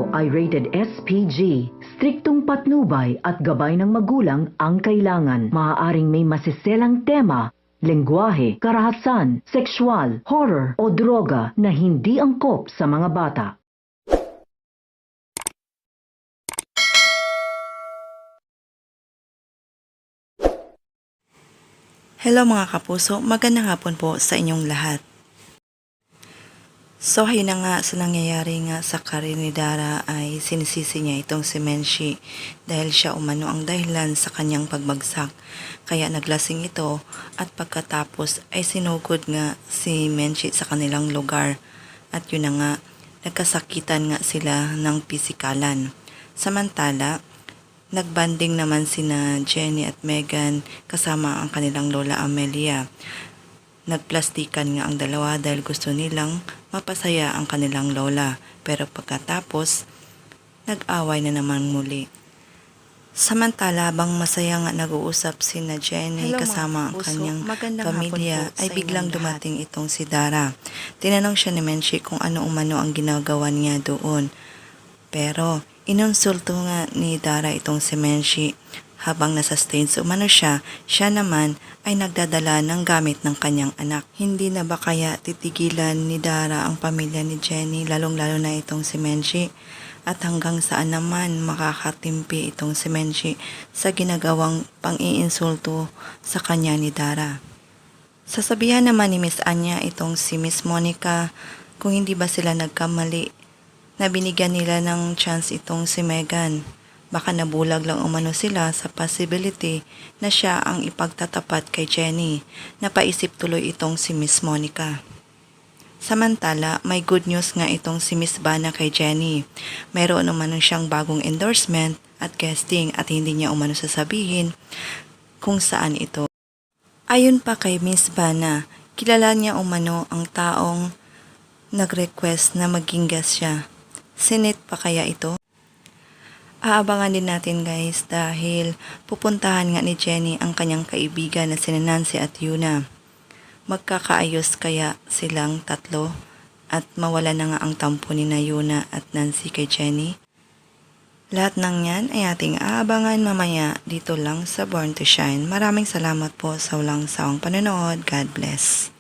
ito ay rated SPG. Striktong patnubay at gabay ng magulang ang kailangan. Maaaring may masiselang tema, lengguwahe, karahasan, sexual, horror o droga na hindi angkop sa mga bata. Hello mga kapuso, magandang hapon po sa inyong lahat. So ayun na nga, sa nangyayari nga sa karir ni Dara ay sinisisi niya itong si Menshi dahil siya umano ang dahilan sa kanyang pagbagsak. Kaya naglasing ito at pagkatapos ay sinugod nga si Menshi sa kanilang lugar. At yun na nga, nagkasakitan nga sila ng pisikalan. Samantala, nagbanding naman sina Jenny at Megan kasama ang kanilang lola Amelia. Nagplastikan nga ang dalawa dahil gusto nilang mapasaya ang kanilang lola. Pero pagkatapos, nag-away na naman muli. Samantala, habang masaya nga nag-uusap sina Jenny kasama ang kanyang pamilya, ay biglang dumating itong si Dara. Tinanong siya ni Menshi kung ano umano ang ginagawa niya doon. Pero inonsulto nga ni Dara itong si Menshi. Habang nasa stage umano siya naman ay nagdadala ng gamit ng kanyang anak. Hindi na ba kaya titigilan ni Dara ang pamilya ni Jenny, lalong-lalo na itong si Menshi? At hanggang saan naman makakatimpi itong si Menshi sa ginagawang pang-iinsulto sa kanya ni Dara? Sasabihan naman ni Miss Anya itong si Miss Monica kung hindi ba sila nagkamali na binigyan nila ng chance itong si Megan. Baka nabulag lang umano sila sa possibility na siya ang ipagtatapat kay Jenny. Napaisip tuloy itong si Miss Monica. Samantala, may good news nga itong si Miss Bana kay Jenny. Mayroon umano siyang bagong endorsement at guesting at hindi niya umano sasabihin kung saan ito. Ayon pa kay Miss Bana, kilala niya umano ang taong nag-request na maging guest siya. Sinit pa kaya ito? Aabangan din natin guys dahil pupuntahan nga ni Jenny ang kanyang kaibigan na sina Nancy at Yuna. Magkakaayos kaya silang tatlo at mawala na nga ang tampo ni Yuna at Nancy kay Jenny? Lahat ng yan ay ating aabangan mamaya dito lang sa Born to Shine. Maraming salamat po sa walang sawang panonood. God bless.